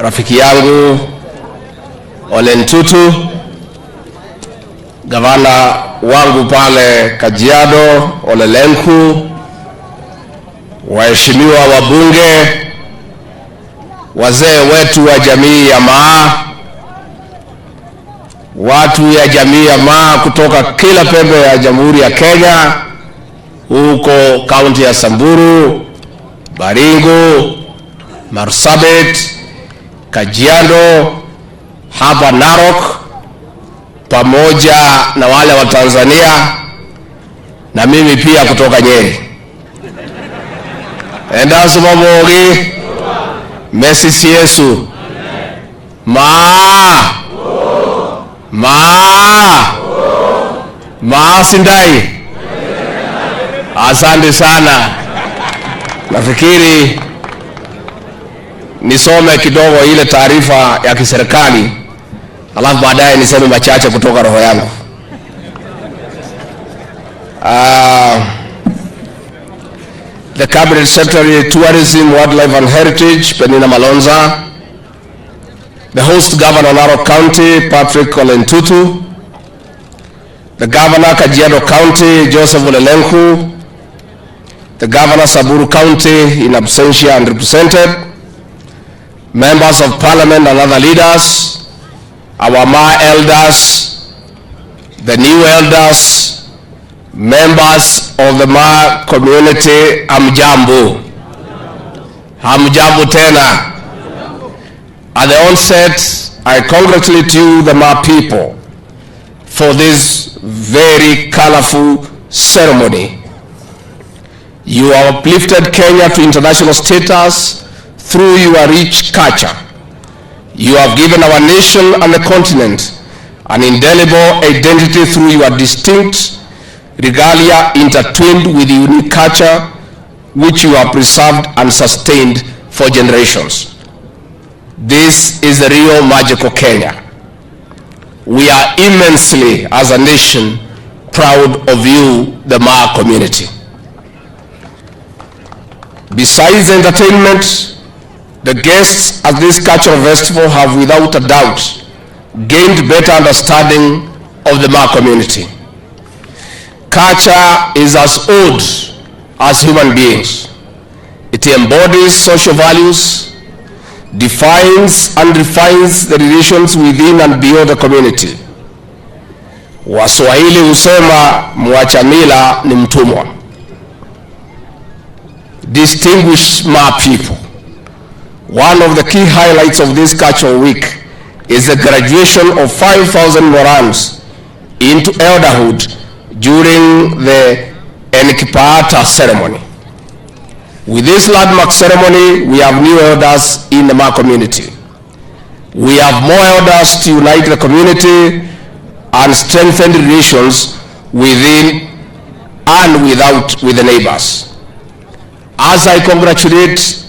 rafiki yangu Uzalendo, gavana wangu pale Kajiado Uzalendo, waheshimiwa wabunge, wazee wetu wa jamii ya MAA, watu ya jamii ya MAA kutoka kila pembe ya Jamhuri ya Kenya, huko kaunti ya Samburu, Baringo, Marsabit, Kajiado, hapa Narok, pamoja na wale wa Tanzania na mimi pia kutoka Nyeri. Enda sumamogi Messi Yesu maa sindai. Asante sana. Nafikiri nisome kidogo ile taarifa ya kiserikali, alafu baadaye niseme machache kutoka roho yangu. The Cabinet Secretary, Tourism, Wildlife and Heritage, Penina Malonza, the host Governor Narok County, Patrick Uzalendo, the Governor Kajiado County, Joseph Uzalendo, the Governor Samburu County in absentia and represented, members of Parliament and other leaders, our MAA elders, the new elders, members of the MAA community, Hamjambo. Hamjambo tena. At the onset, I congratulate you, the MAA people, for this very colorful ceremony. You have uplifted Kenya to international status through your rich culture. You have given our nation and the continent an indelible identity through your distinct regalia intertwined with unique culture which you have preserved and sustained for generations. This is the real magical Kenya. We are immensely, as a nation, proud of you, the MAA community. Besides entertainment, the guests at this cultural festival have without a doubt gained better understanding of the MAA community. Culture is as old as human beings. It embodies social values, defines and refines the relations within and beyond the community. Waswahili husema mwacha mila ni mtumwa. Distinguished MAA people, one of the key highlights of this cultural week is the graduation of 5,000 Morans into elderhood during the Enkipata ceremony. With this landmark ceremony, we have new elders in the MAA community. We have more elders to unite the community and strengthen relations within and with the neighbors. As I congratulate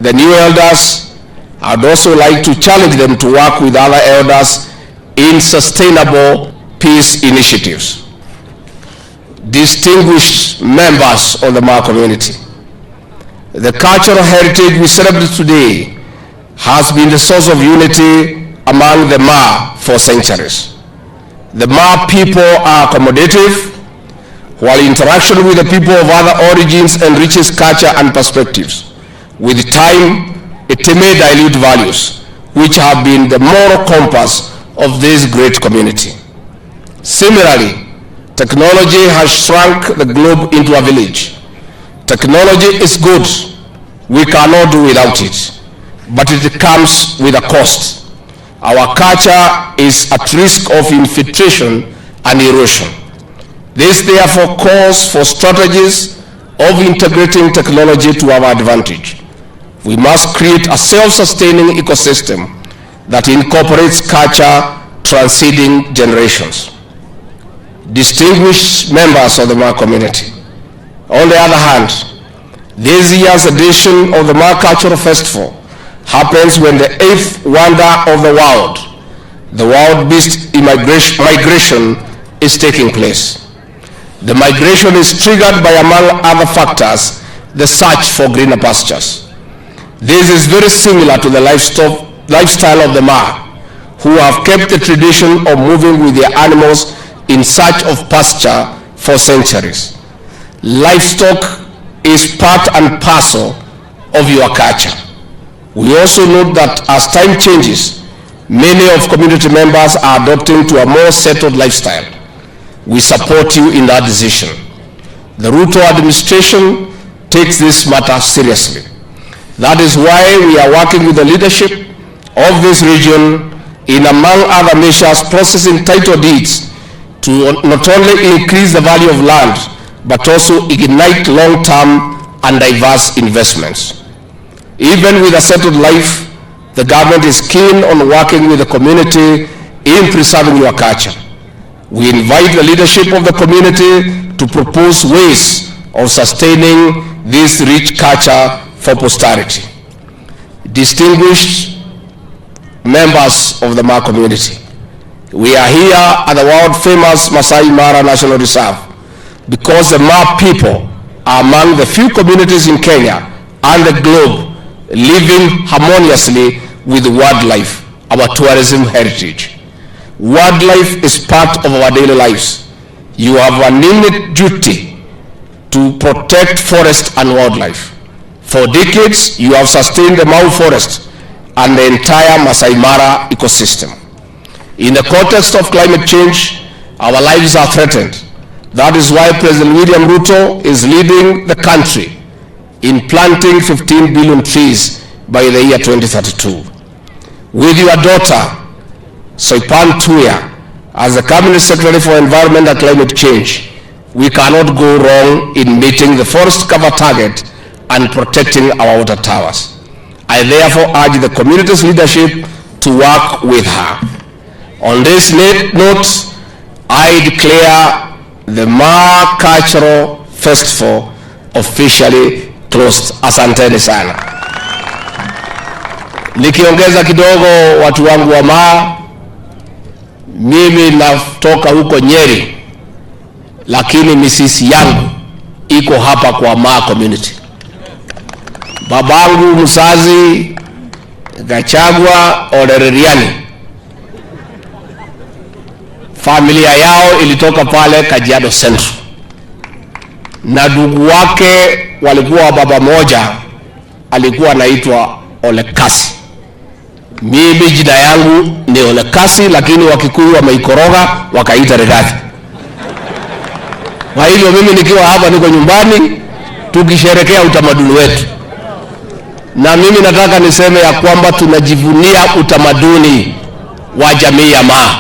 the new elders, I'd also like to challenge them to work with other elders in sustainable peace initiatives. Distinguished members of the MAA community, the cultural heritage we celebrate today has been the source of unity among the MAA for centuries. The MAA people are accommodative, while interaction with the people of other origins enriches culture and perspectives. With time, it may dilute values, which have been the moral compass of this great community. Similarly, technology has shrunk the globe into a village. Technology is good. We cannot do without it, but it comes with a cost. Our culture is at risk of infiltration and erosion. This therefore calls for strategies of integrating technology to our advantage. We must create a self-sustaining ecosystem that incorporates culture transcending generations. Distinguished members of the MAA community, on the other hand, this year's edition of the MAA Cultural Festival happens when the 8th wonder of the world beast migration is taking place. The migration is triggered by, among other factors, the search for greener pastures. This is very similar to the livestock lifestyle of the MAA, who have kept the tradition of moving with their animals in search of pasture for centuries. Livestock is part and parcel of your culture. We also note that as time changes, many of community members are adopting to a more settled lifestyle. We support you in that decision. The Ruto administration takes this matter seriously. That is why we are working with the leadership of this region in, among other measures, processing title deeds to not only increase the value of land, but also ignite long-term and diverse investments. Even with a settled life, the government is keen on working with the community in preserving your culture. We invite the leadership of the community to propose ways of sustaining this rich culture for posterity. Distinguished members of the MAA community, we are here at the world-famous Masai Mara National Reserve because the MAA people are among the few communities in Kenya and the globe living harmoniously with wildlife, our tourism heritage. Wildlife is part of our daily lives. You have an innate duty to protect forest and wildlife. For decades, you have sustained the Mau forest and the entire Masai Mara ecosystem. In the context of climate change, our lives are threatened. That is why President William Ruto is leading the country in planting 15 billion trees by the year 2032. With your daughter, Soipan Tuya, as the Cabinet Secretary for Environment and Climate Change, we cannot go wrong in meeting the forest cover target and protecting our water towers. I therefore urge the community's leadership to work with her. On this note, I declare the MAA Cultural Festival officially closed. Asanteni sana. Nikiongeza kidogo, watu wangu wa MAA, mimi natoka huko Nyeri, lakini misisi yangu iko hapa kwa MAA community. Babangu mzazi Gachagua Orereriani, familia yao ilitoka pale Kajiado Central, na ndugu wake walikuwa baba moja alikuwa anaitwa Olekasi. Mimi jina yangu ni Olekasi, lakini Wakikuyu wameikoroga wakaita Rigathi. Kwa hivyo mimi nikiwa hapa niko nyumbani tukisherekea utamaduni wetu. Na mimi nataka niseme ya kwamba tunajivunia utamaduni wa jamii ya MAA.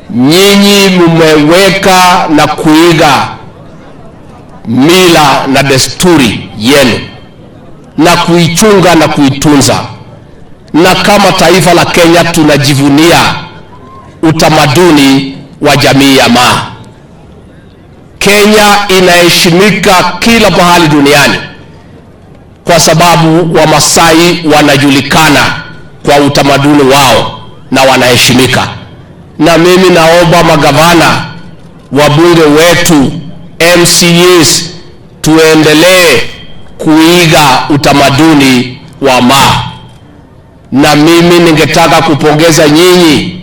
Nyinyi mmeweka na kuiga mila na desturi yenu na kuichunga na kuitunza. Na kama taifa la Kenya tunajivunia utamaduni wa jamii ya MAA. Kenya inaheshimika kila pahali duniani kwa sababu Wamasai wanajulikana kwa utamaduni wao na wanaheshimika. Na mimi naomba magavana, wabunge wetu, MCAs, tuendelee kuiga utamaduni wa MAA. Na mimi ningetaka kupongeza nyinyi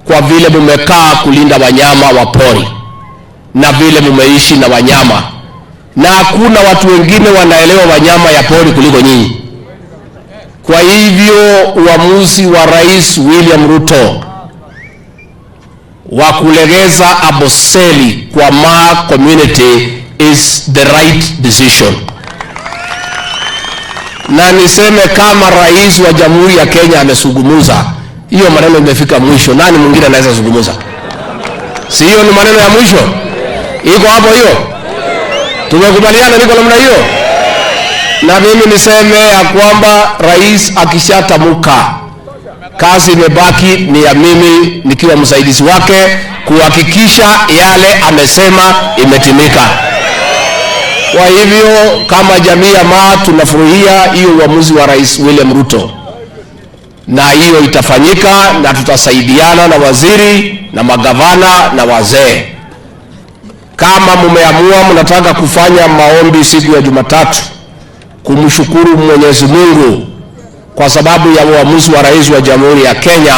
kwa vile mumekaa kulinda wanyama wa pori na vile mumeishi na wanyama, na hakuna watu wengine wanaelewa wanyama ya pori kuliko nyinyi. Kwa hivyo uamuzi wa Rais William Ruto wa kulegeza Amboseli kwa MAA community is the right decision. Na niseme kama rais wa Jamhuri ya Kenya amesungumuza, hiyo maneno imefika mwisho. Nani mwingine anaweza zungumuza? Si hiyo ni maneno ya mwisho? Iko hapo hiyo? Tumekubaliana niko namna hiyo? Na mimi niseme ya kwamba rais akishatamuka, kazi imebaki ni ya mimi nikiwa msaidizi wake kuhakikisha yale amesema imetimika. Kwa hivyo kama jamii ya MAA tunafurahia hiyo uamuzi wa Rais William Ruto, na hiyo itafanyika, na tutasaidiana na waziri na magavana na wazee. Kama mumeamua mnataka kufanya maombi siku ya Jumatatu kumshukuru Mwenyezi Mungu kwa sababu ya uamuzi wa Rais wa Jamhuri ya Kenya.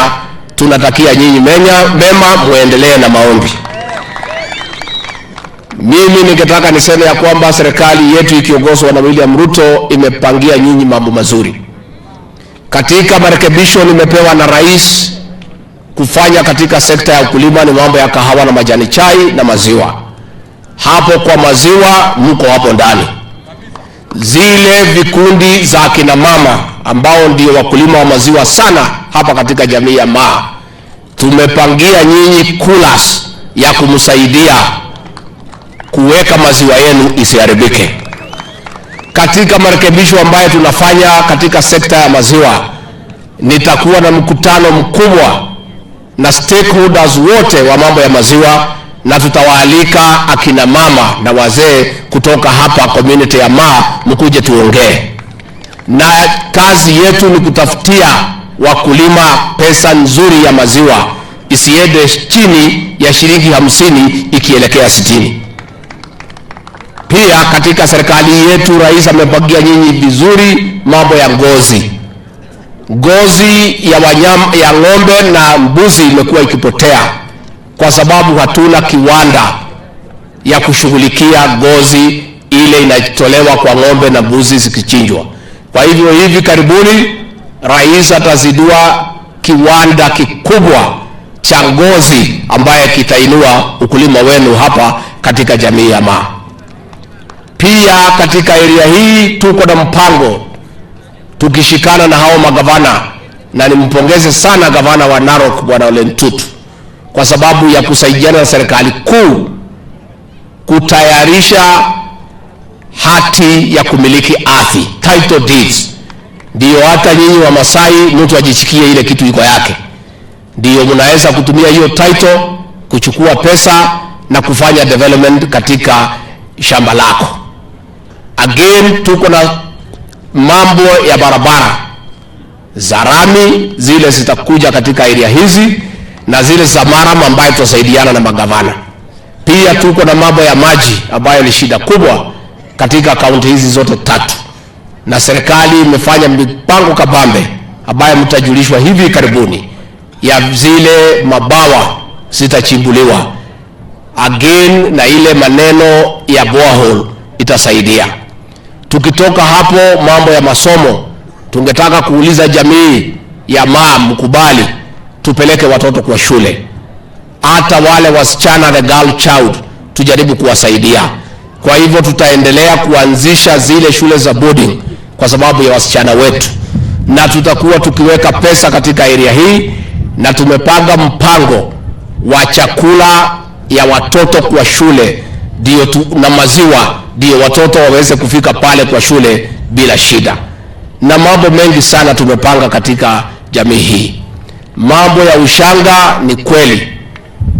Tunatakia nyinyi mema, muendelee na maombi. Mimi ningetaka niseme ya kwamba serikali yetu ikiongozwa na William Ruto imepangia nyinyi mambo mazuri. Katika marekebisho nimepewa na rais kufanya katika sekta ya ukulima ni mambo ya kahawa na majani chai na maziwa. Hapo kwa maziwa mko hapo ndani. Zile vikundi za kina mama ambao ndio wakulima wa maziwa sana hapa katika jamii ya MAA, tumepangia nyinyi coolers ya kumsaidia kuweka maziwa yenu isiharibike. Katika marekebisho ambayo tunafanya katika sekta ya maziwa, nitakuwa na mkutano mkubwa na stakeholders wote wa mambo ya maziwa, na tutawaalika akina mama na wazee kutoka hapa community ya MAA mkuje tuongee. Na kazi yetu ni kutafutia wakulima pesa nzuri ya maziwa isiende chini ya shilingi 50 ikielekea 60. Pia katika serikali yetu rais amepangia nyinyi vizuri mambo ya ngozi. Ngozi ya wanyama ya ng'ombe na mbuzi imekuwa ikipotea kwa sababu hatuna kiwanda ya kushughulikia ngozi ile inatolewa kwa ng'ombe na mbuzi zikichinjwa. Kwa hivyo hivi karibuni rais atazindua kiwanda kikubwa cha ngozi ambaye kitainua ukulima wenu hapa katika jamii ya MAA. Pia katika area hii tuko na mpango tukishikana na hao magavana, na nimpongeze sana gavana wa Narok Bwana Uzalendo kwa sababu ya kusaidiana na serikali kuu kutayarisha hati ya kumiliki ardhi, title deeds. Ndio hata nyinyi wa Masai mtu ajichikie ile kitu iko yake, ndio mnaweza kutumia hiyo title kuchukua pesa na kufanya development katika shamba lako. Again, tuko na mambo ya barabara za rami, zile zitakuja katika area hizi, na zile za maram ambayo tutasaidiana na magavana. Pia tuko na mambo ya maji ambayo ni shida kubwa katika kaunti hizi zote tatu, na serikali imefanya mipango kabambe ambayo mtajulishwa hivi karibuni ya zile mabawa zitachimbuliwa again, na ile maneno ya borehole itasaidia. Tukitoka hapo mambo ya masomo, tungetaka kuuliza jamii ya MAA mkubali tupeleke watoto kwa shule, hata wale wasichana, the girl child, tujaribu kuwasaidia. Kwa hivyo tutaendelea kuanzisha zile shule za boarding kwa sababu ya wasichana wetu, na tutakuwa tukiweka pesa katika area hii, na tumepanga mpango wa chakula ya watoto kwa shule na maziwa ndio watoto waweze kufika pale kwa shule bila shida. Na mambo mengi sana tumepanga katika jamii hii. Mambo ya ushanga, ni kweli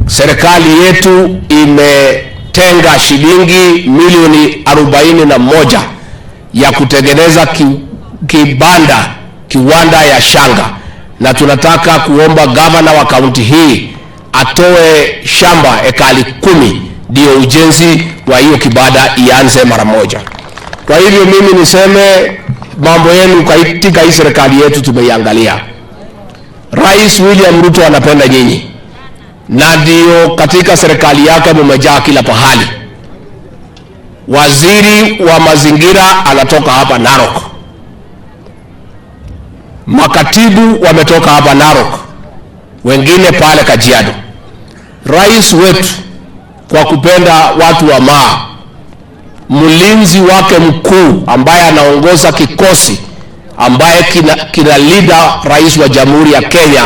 serikali yetu imetenga shilingi milioni 41 ya kutengeneza kiwanda ya shanga, na tunataka kuomba gavana wa kaunti hii atoe shamba ekari 10 ndio ujenzi wa hiyo kibanda ianze mara moja. Kwa hivyo mimi niseme mambo yenu katika hii serikali yetu tumeiangalia. Rais William Ruto anapenda nyinyi, na ndio katika serikali yake mmejaa kila pahali. Waziri wa mazingira anatoka hapa Narok, makatibu wametoka hapa Narok, wengine pale Kajiado. Rais wetu kwa kupenda watu wa MAA, mlinzi wake mkuu ambaye anaongoza kikosi ambaye kina leader rais wa Jamhuri ya Kenya,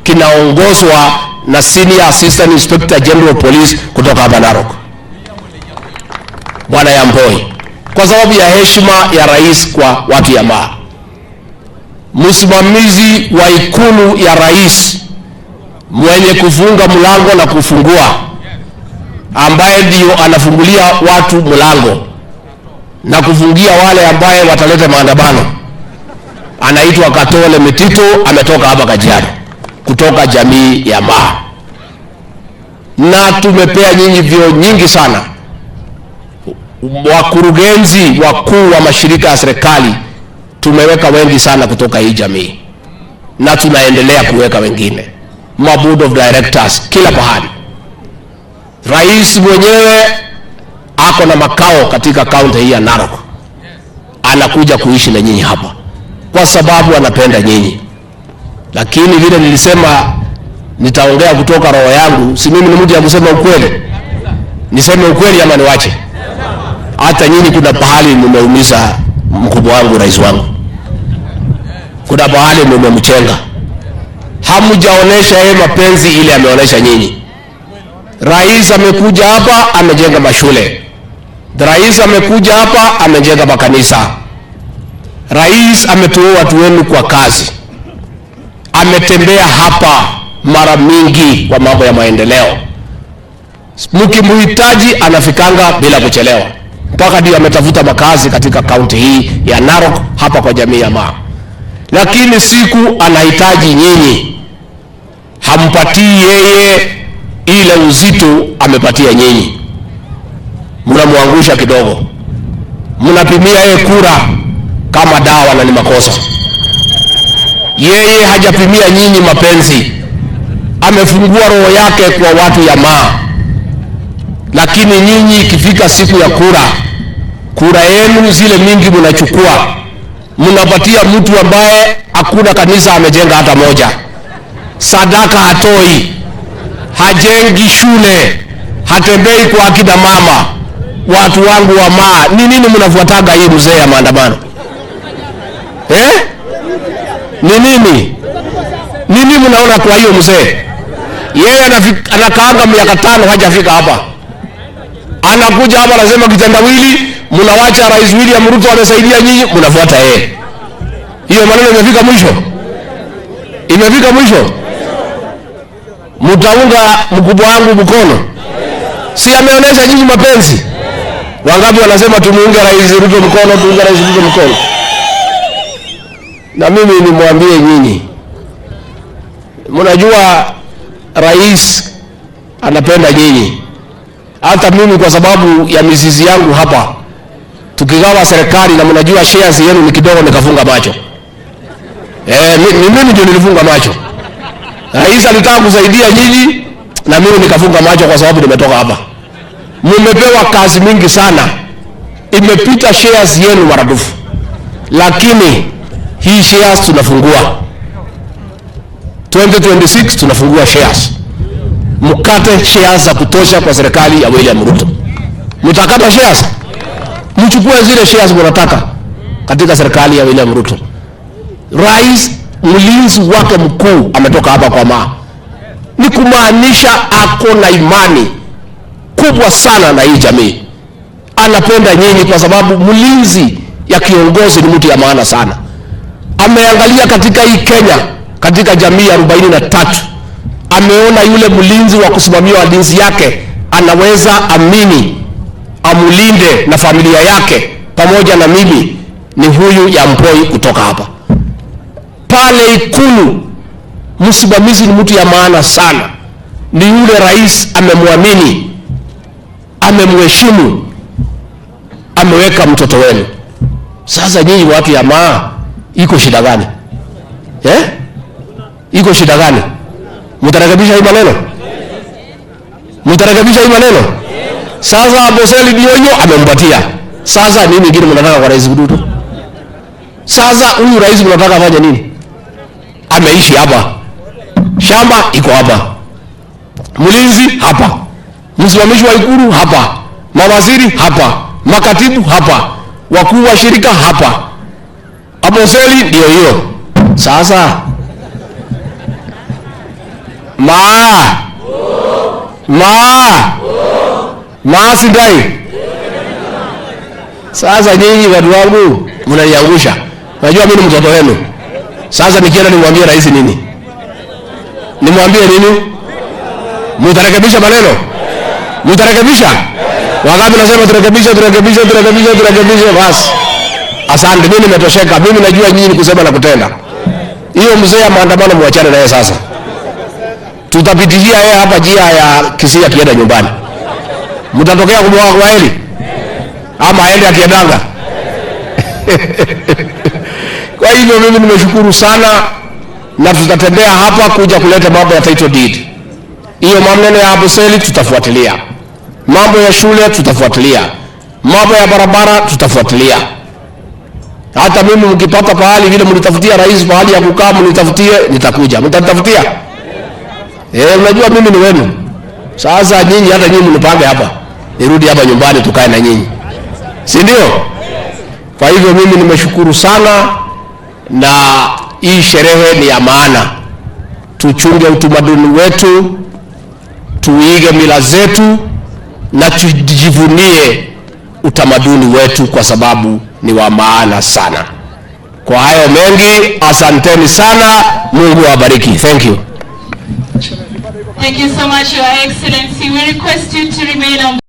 kinaongozwa na Senior Assistant Inspector General Police kutoka hapa Narok, Bwana Yamboi, kwa sababu ya heshima ya rais kwa watu ya MAA. Msimamizi wa ikulu ya rais mwenye kufunga mlango na kufungua, ambaye ndio anafungulia watu mlango na kufungia wale ambaye wataleta maandamano, anaitwa Katole Mitito, ametoka hapa Kajiado kutoka jamii ya MAA. Na tumepea nyinyi vyo nyingi sana. Wakurugenzi wakuu wa mashirika ya serikali tumeweka wengi sana kutoka hii jamii, na tunaendelea kuweka wengine, board of directors kila pahali. Rais mwenyewe ako na makao katika kaunti hii ya Narok, anakuja kuishi na nyinyi hapa kwa sababu anapenda nyinyi. Lakini vile nilisema nitaongea kutoka roho yangu, si mimi ni mtu ya kusema ukweli. Niseme ukweli ama niwache? Hata nyinyi kuna pahali mmeumiza mkubwa wangu, rais wangu. Kuna pahali mmemchenga. Hamjaonesha yeye mapenzi ile ameonesha nyinyi. Rais amekuja hapa amejenga mashule. Rais amekuja hapa amejenga makanisa. Rais ametoa watu wenu kwa kazi. Ametembea hapa mara mingi kwa mambo ya maendeleo. Mkimhitaji anafikanga bila kuchelewa. Mpaka ndio ametafuta makazi katika kaunti hii ya Narok hapa kwa jamii ya MAA. Lakini siku anahitaji nyinyi, hampatii yeye ile uzito amepatia nyinyi. Mnamwangusha kidogo. Mnapimia yeye kura kama dawa na ni makosa. Yeye hajapimia nyinyi mapenzi. Amefungua roho yake kwa watu ya MAA. Lakini nyinyi ikifika siku ya kura yenu zile mingi mnachukua, mnapatia mtu ambaye hakuna kanisa amejenga hata moja. Sadaka hatoi, hajengi shule, hatembei kwa akina mama. Watu wangu wa MAA, ni nini mnafuataga hii mzee ya maandamano? Ni nini? Nini mnaona kwa hiyo mzee? Yeye anakaanga miaka 5 hajafika hapa. Anakuja hapa anasema kitendawili, mnawacha Rais William Ruto amesaidia nyinyi, mnafuata yeye. Hiyo maneno imefika mwisho. Imefika mwisho. Mtaunga mkubwa wangu mkono. Si ameonesha nyinyi mapenzi? Wangapi wanasema tumuunge Rais Ruto mkono, tuunge Rais Ruto mkono? Na mimi nimwambie nyinyi, mnajua rais anapenda nyinyi. Hata mimi kwa sababu ya mizizi yangu hapa, tukigawa serikali na mnajua shares yenu ni kidogo, nikafunga macho. Mimi ndio nilifunga macho. Rais alitaka kusaidia nyinyi na mimi nikafunga macho kwa sababu nimetoka hapa. Mmepewa kazi mingi sana. Imepita shares yenu maradufu. Lakini hii shares tunafungua 2026, tunafungua shares. Mkate shares za kutosha kwa serikali ya William Ruto. Mtakata shares? Mchukue zile shares mnataka katika serikali ya William Ruto. Rais mlinzi wake mkuu ametoka hapa kwa MAA. Ni kumaanisha ako na imani kubwa sana na hii jamii. Anapenda nyinyi kwa sababu mlinzi ya kiongozi ni mtu ya maana sana. Ameangalia katika hii Kenya, katika jamii 43, ameona yule mlinzi wa kusimamia walinzi yake anaweza amini, amulinde na familia yake pamoja na mimi, ni huyu ya Mpoi kutoka hapa. Pale Ikulu, msimamizi ni mtu ya maana sana. Ni yule rais amemwamini, amemheshimu, ameweka mtoto wenu. Sasa nyinyi watu ya MAA, iko shida gani? Iko shida gani? Mtarekebisha hii maneno? Mtarekebisha hii maneno? Sasa Aboseli ndio hiyo amempatia. Sasa nini kingine mnataka kwa Rais Ruto? Sasa huyu rais mnataka afanye nini? Ameishi hapa. Shamba iko hapa. Mlinzi hapa. Msimamizi wa Ikulu hapa. Mawaziri hapa. Makatibu hapa. Wakuu wa shirika hapa. Aboseli ndio hiyo. Sasa MAA sidai. Sasa nyinyi watu wangu mnaniangusha. Najua mimi ni mtoto wenu. Sasa nikienda nimwambie rais nini? Nimwambie nini? Mtarekebisha maneno? Mtarekebisha? Wangapi nasema turekebisha basi. Asante, mimi nimetosheka. Mimi najua nyinyi kusema na kutenda. Hiyo mzee ya maandamano muachane naye sasa. Tutapitishia yeye hapa njia ya Kisii akienda nyumbani. Mtatokea kumwaga kwa heli? Ama aende akiendanga? Kwa hivyo mimi nimeshukuru sana, na tutatembea hapa kuja kuleta mambo ya title deed. Hiyo maneno ya Amboseli tutafuatilia, mambo ya shule tutafuatilia, mambo ya barabara tutafuatilia. Hata mimi mkipata pahali vile mlitafutia rais pahali ya kukaa mnitafutie, nitakuja. Mtatafutia? Unajua mimi ni wenu. Sasa nyinyi hata nyinyi mnipange hapa, nirudi hapa nyumbani tukae na nyinyi, si ndio? Kwa hivyo mimi nimeshukuru sana, na hii sherehe ni ya maana. Tuchunge utamaduni wetu, tuige mila zetu, na tujivunie utamaduni wetu kwa sababu ni wa maana sana. Kwa hayo mengi, asanteni sana. Mungu awabariki. Thank you. Thank you so much, Your Excellency. We request you to remain on